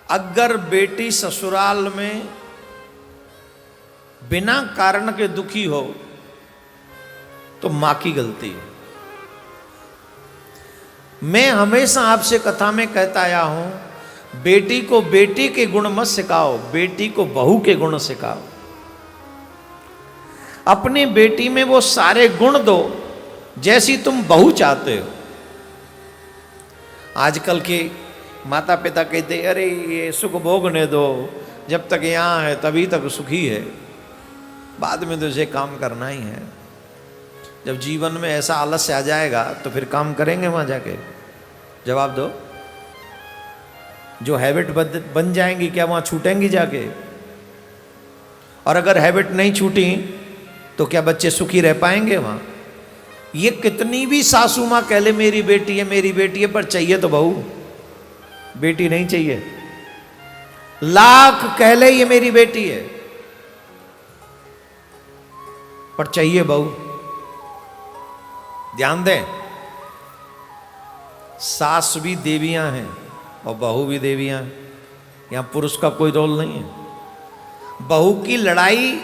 अगर बेटी ससुराल में बिना कारण के दुखी हो तो मां की गलती है। मैं हमेशा आपसे कथा में कहता आया हूं, बेटी को बेटी के गुण मत सिखाओ, बेटी को बहू के गुण सिखाओ। अपनी बेटी में वो सारे गुण दो जैसी तुम बहू चाहते हो। आजकल के माता पिता कहते अरे ये सुख भोगने दो, जब तक यहाँ है तभी तक सुखी है, बाद में तो इसे काम करना ही है। जब जीवन में ऐसा आलस्य आ जाएगा तो फिर काम करेंगे वहाँ जाके? जवाब दो। जो हैबिट बन जाएंगी क्या वहाँ छूटेंगी जाके? और अगर हैबिट नहीं छूटी तो क्या बच्चे सुखी रह पाएंगे वहाँ? ये कितनी भी सासू माँ कह ले मेरी बेटी है मेरी बेटी है, पर चाहिए तो बहू, बेटी नहीं चाहिए। लाख कह ले ये मेरी बेटी है, पर चाहिए बहू। ध्यान दें, सास भी देवियां हैं और बहू भी देवियां हैं। यहां पुरुष का कोई रोल नहीं है। बहू की लड़ाई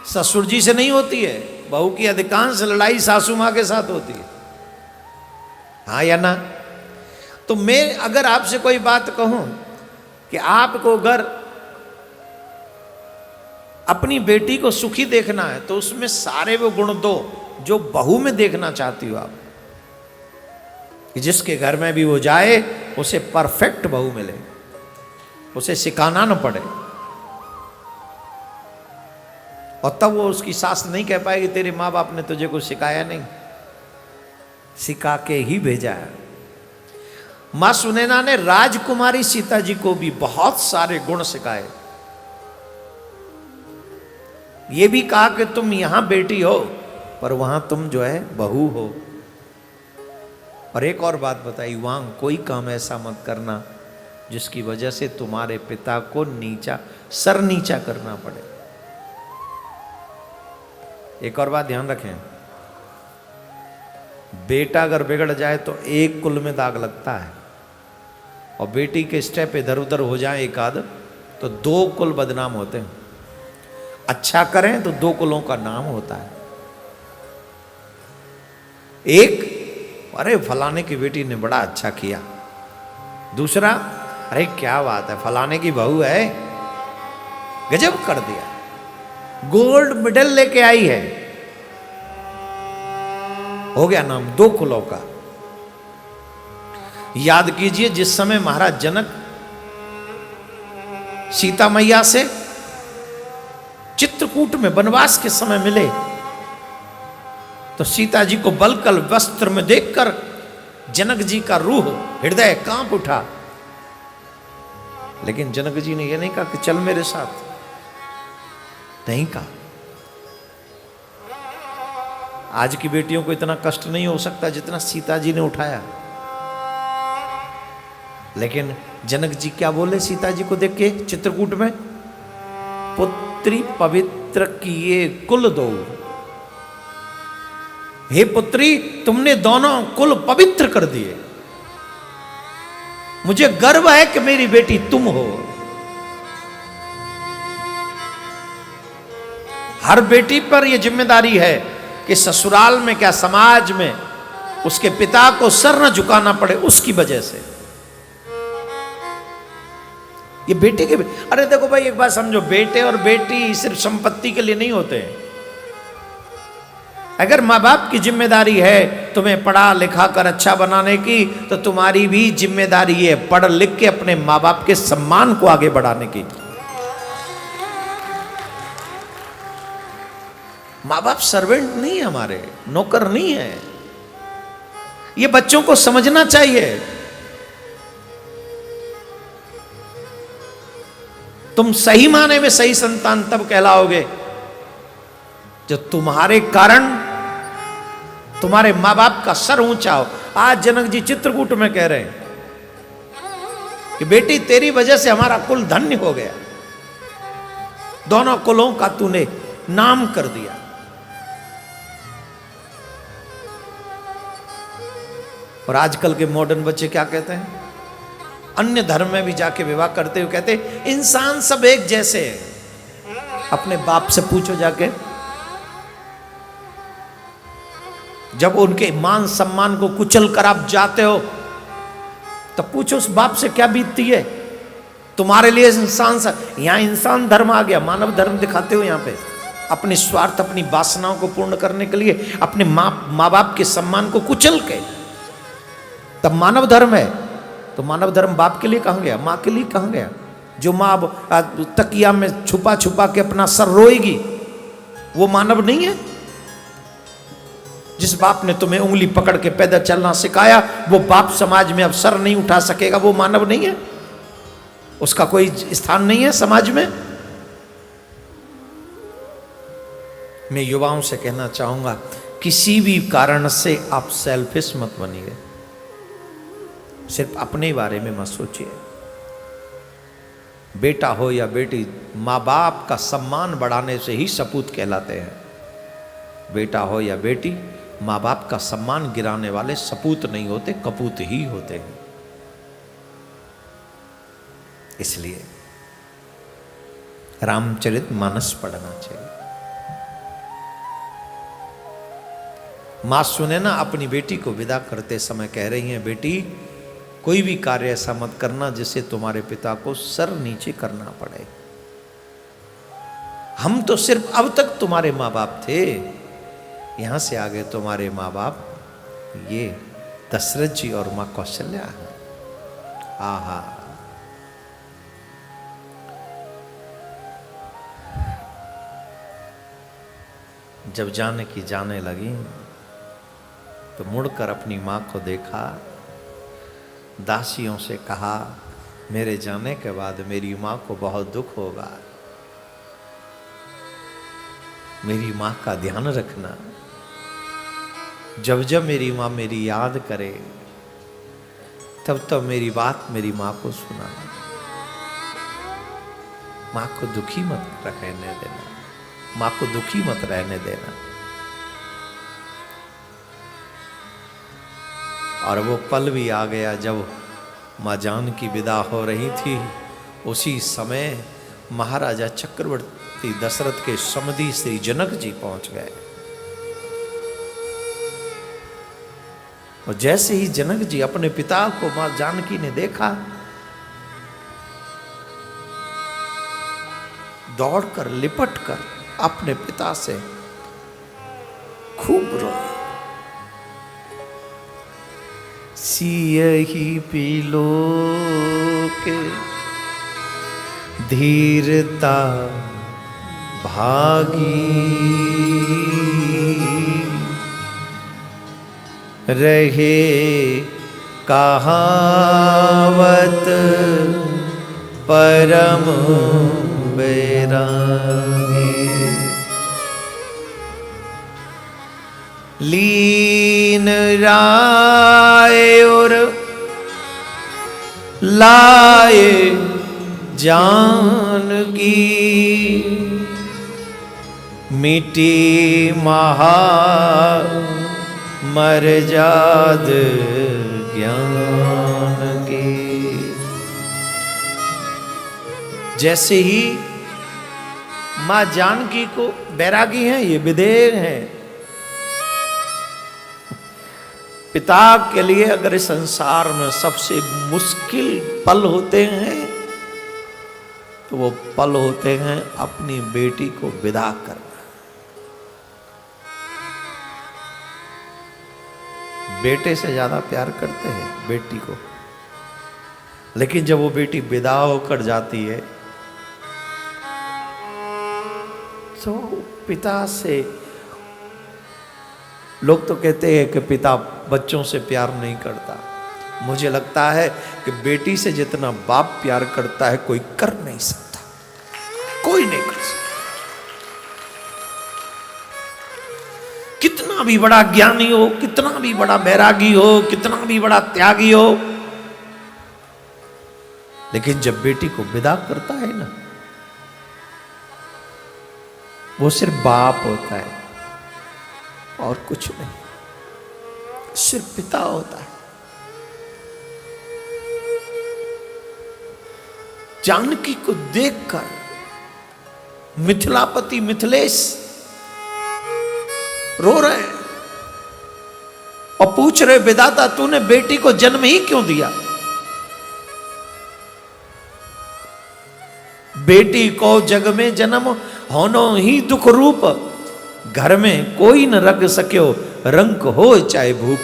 ससुर जी से नहीं होती है, बहू की अधिकांश लड़ाई सासू मां के साथ होती है। हाँ या ना? तो मैं अगर आपसे कोई बात कहूं कि आपको अगर अपनी बेटी को सुखी देखना है तो उसमें सारे वो गुण दो जो बहू में देखना चाहती हो आप, कि जिसके घर में भी वो जाए उसे परफेक्ट बहू मिले, उसे सिखाना न पड़े। और तब वो उसकी सास नहीं कह पाएगी तेरे माँ बाप ने तुझे कुछ सिखाया नहीं, सिखा के ही भेजा है। मां सुनैना ने राजकुमारी सीता जी को भी बहुत सारे गुण सिखाए। ये भी कहा कि तुम यहां बेटी हो पर वहां तुम जो है बहू हो। और एक और बात बताई, वहां कोई काम ऐसा मत करना जिसकी वजह से तुम्हारे पिता को सर नीचा करना पड़े। एक और बात ध्यान रखें, बेटा अगर बिगड़ जाए तो एक कुल में दाग लगता है, और बेटी के स्टेप इधर उधर हो जाए एक आध तो दो कुल बदनाम होते हैं। अच्छा करें तो दो कुलों का नाम होता है। एक, अरे फलाने की बेटी ने बड़ा अच्छा किया। दूसरा, अरे क्या बात है फलाने की बहू है, गजब कर दिया, गोल्ड मेडल लेके आई है। हो गया नाम दो कुलों का। याद कीजिए जिस समय महाराज जनक सीता मैया से चित्रकूट में वनवास के समय मिले तो सीता जी को बलकल वस्त्र में देखकर जनक जी का रूह हृदय कांप उठा। लेकिन जनक जी ने यह नहीं कहा कि चल मेरे साथ, नहीं कहा। आज की बेटियों को इतना कष्ट नहीं हो सकता जितना सीता जी ने उठाया। लेकिन जनक जी क्या बोले सीता जी को देख के चित्रकूट में? पुत्री पवित्र किए कुल दो। हे पुत्री, तुमने दोनों कुल पवित्र कर दिए। मुझे गर्व है कि मेरी बेटी तुम हो। हर बेटी पर यह जिम्मेदारी है कि ससुराल में क्या समाज में उसके पिता को सर न झुकाना पड़े उसकी वजह से। ये बेटे के, अरे देखो भाई एक बात समझो, बेटे और बेटी सिर्फ संपत्ति के लिए नहीं होते हैं। अगर माँ बाप की जिम्मेदारी है तुम्हें पढ़ा लिखा कर अच्छा बनाने की, तो तुम्हारी भी जिम्मेदारी है पढ़ लिख के अपने माँ बाप के सम्मान को आगे बढ़ाने की। माँ बाप सर्वेंट नहीं है, हमारे नौकर नहीं है। ये बच्चों को समझना चाहिए। तुम सही माने में सही संतान तब कहलाओगे जो तुम्हारे कारण तुम्हारे मां बाप का सर ऊंचा हो। आज जनक जी चित्रकूट में कह रहे हैं कि बेटी तेरी वजह से हमारा कुल धन्य हो गया, दोनों कुलों का तूने नाम कर दिया। और आजकल के मॉडर्न बच्चे क्या कहते हैं? अन्य धर्म में भी जाके विवाह करते हुए कहते इंसान सब एक जैसे हैं। अपने बाप से पूछो जाके, जब उनके मान सम्मान को कुचल कर आप जाते हो तब पूछो उस बाप से क्या बीतती है तुम्हारे लिए। इंसान सा, यहां इंसान धर्म आ गया, मानव धर्म दिखाते हो यहां पे, अपने स्वार्थ अपनी वासनाओं को पूर्ण करने के लिए अपने माँ बाप के सम्मान को कुचल के तब मानव धर्म है। तो मानव धर्म बाप के लिए कहाँ गया, माँ के लिए कहाँ गया? जो माँ तकिया में छुपा छुपा के अपना सर रोएगी वो मानव नहीं है? जिस बाप ने तुम्हें उंगली पकड़ के पैदल चलना सिखाया वो बाप समाज में अब सर नहीं उठा सकेगा, वो मानव नहीं है? उसका कोई स्थान नहीं है समाज में? मैं युवाओं से कहना चाहूंगा किसी भी कारण से आप सेल्फिश मत बनिए, सिर्फ अपने बारे में मत सोचिए। बेटा हो या बेटी, माँ बाप का सम्मान बढ़ाने से ही सपूत कहलाते हैं। बेटा हो या बेटी, माँ बाप का सम्मान गिराने वाले सपूत नहीं होते, कपूत ही होते हैं। इसलिए रामचरितमानस पढ़ना चाहिए। माँ सुने ना अपनी बेटी को विदा करते समय कह रही हैं, बेटी कोई भी कार्य ऐसा मत करना जिससे तुम्हारे पिता को सर नीचे करना पड़े। हम तो सिर्फ अब तक तुम्हारे माँ बाप थे, यहां से आगे तुम्हारे माँ बाप ये दशरथ जी और माँ कौशल्या हैं। आहा, जब जानकी जाने लगी तो मुड़कर अपनी माँ को देखा, दासियों से कहा मेरे जाने के बाद मेरी माँ को बहुत दुख होगा, मेरी माँ का ध्यान रखना। जब जब मेरी माँ मेरी याद करे तब तब मेरी बात मेरी माँ को सुना। माँ को दुखी मत रहने देना, माँ को दुखी मत रहने देना। और वो पल भी आ गया जब माँ जानकी विदा हो रही थी। उसी समय महाराजा चक्रवर्ती दशरथ के समधी श्री जनक जी पहुंच गए। और जैसे ही जनक जी अपने पिता को माँ जानकी ने देखा, दौड़कर लिपटकर अपने पिता से खूब रोए। सियहि पीलो के धीरता भागी, रहे कहावत परम बैरागी। लीन राय और लाए जानकी, मिटी महा मर्याद ज्ञान की। जैसे ही माँ जानकी को, बैरागी हैं ये, विधेय हैं, पिता के लिए अगर इस संसार में सबसे मुश्किल पल होते हैं तो वो पल होते हैं अपनी बेटी को विदा करना। बेटे से ज्यादा प्यार करते हैं बेटी को, लेकिन जब वो बेटी विदा होकर जाती है तो पिता से, लोग तो कहते हैं कि पिता बच्चों से प्यार नहीं करता, मुझे लगता है कि बेटी से जितना बाप प्यार करता है कोई कर नहीं सकता, कोई नहीं कर सकता। कितना भी बड़ा ज्ञानी हो, कितना भी बड़ा बैरागी हो, कितना भी बड़ा त्यागी हो, लेकिन जब बेटी को विदा करता है ना, वो सिर्फ बाप होता है और कुछ नहीं, सिर्फ पिता होता है। जानकी को देखकर मिथिलापति मिथिलेश रो रहे हैं और पूछ रहे, विधाता तूने बेटी को जन्म ही क्यों दिया? बेटी को जग में जन्म होनो ही दुख रूप, घर में कोई न रख सक्यो रंक हो चाहे भूप।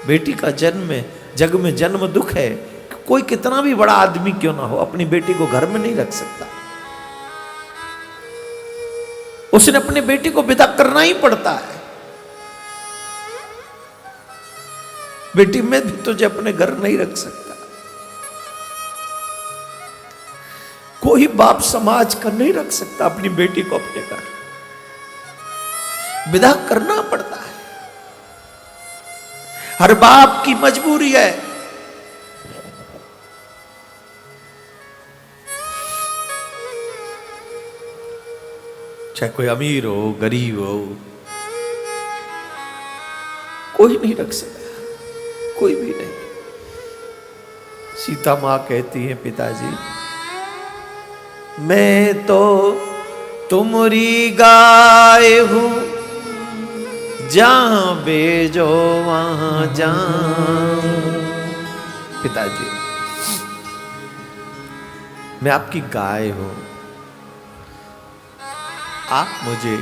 बेटी का जन्म जग में जन्म दुख है। कोई कितना भी बड़ा आदमी क्यों ना हो, अपनी बेटी को घर में नहीं रख सकता। उसने अपनी बेटी को विदा करना ही पड़ता है। बेटी मैं भी तुझे अपने घर नहीं रख सकता। कोई बाप समाज का नहीं रख सकता अपनी बेटी को अपने घर, विदा करना पड़ता है। हर बाप की मजबूरी है। चाहे कोई अमीर हो गरीब हो, कोई नहीं रख सकता, कोई भी नहीं। सीता मां कहती है, पिताजी मैं तो तुम्हारी गाय हूं, जहां भेजो वहां जाऊं। पिताजी मैं आपकी गाय हूं, आप मुझे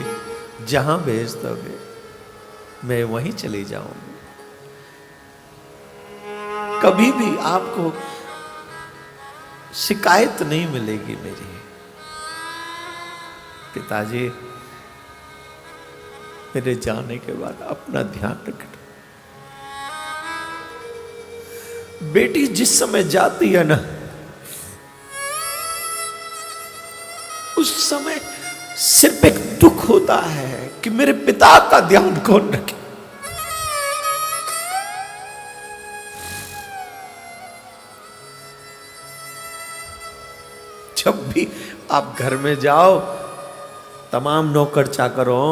जहां भेज दोगे मैं वहीं चली जाऊंगी। कभी भी आपको शिकायत नहीं मिलेगी मेरी। पिताजी मेरे जाने के बाद अपना ध्यान रखना। बेटी जिस समय जाती है ना, उस समय सिर्फ एक दुख होता है कि मेरे पिता का ध्यान कौन रखे। जब भी आप घर में जाओ, तमाम नौकर चाकरों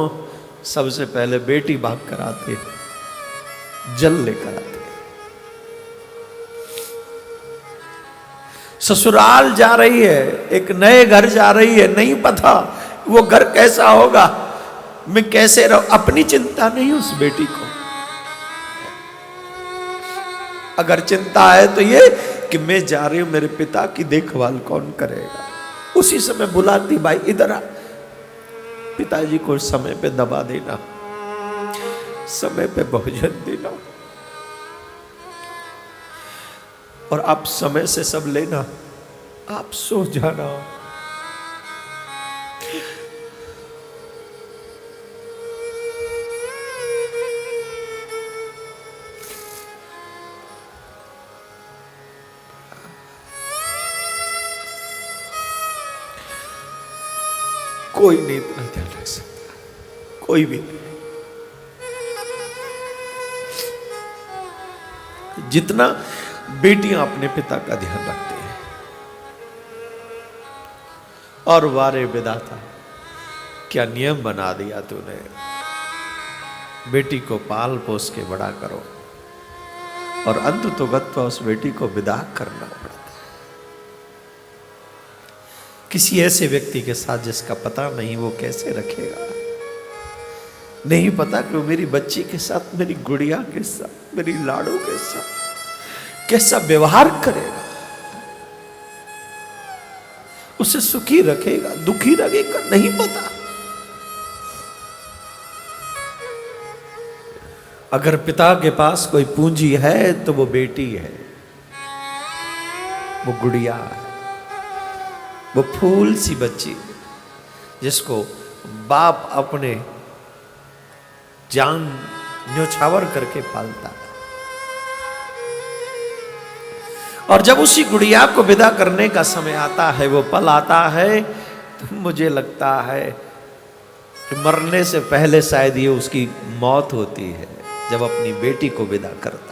सबसे पहले बेटी भाग कर आती है, जल लेकर आती है। ससुराल जा रही है, एक नए घर जा रही है, नहीं पता वो घर कैसा होगा, मैं कैसे रहूं, अपनी चिंता नहीं उस बेटी को। अगर चिंता है तो ये कि मैं जा रही हूं, मेरे पिता की देखभाल कौन करेगा। उसी समय बुलाती, भाई इधर आ, पिताजी को समय पे दबा देना, समय पे भोजन देना, और आप समय से सब लेना, आप सो जाना। कोई नहीं इतना ध्यान रख सकता, कोई भी नहीं। जितना बेटियां अपने पिता का ध्यान रखती हैं। और वारे विधाता, क्या नियम बना दिया तूने, बेटी को पाल पोस के बड़ा करो, और अंत तो गत्वा उस बेटी को विदा करना पड़ता है। किसी ऐसे व्यक्ति के साथ जिसका पता नहीं वो कैसे रखेगा, नहीं पता कि वो मेरी बच्ची के साथ, मेरी गुड़िया के साथ, मेरी लाड़ू के साथ कैसा व्यवहार करेगा, उसे सुखी रखेगा दुखी रखेगा, नहीं पता। अगर पिता के पास कोई पूंजी है तो वो बेटी है, वो गुड़िया है, वो फूल सी बच्ची जिसको बाप अपने जान न्योछावर करके पालता है। और जब उसी गुड़िया को विदा करने का समय आता है, वो पल आता है, तो मुझे लगता है कि मरने से पहले शायद ये उसकी मौत होती है, जब अपनी बेटी को विदा करता।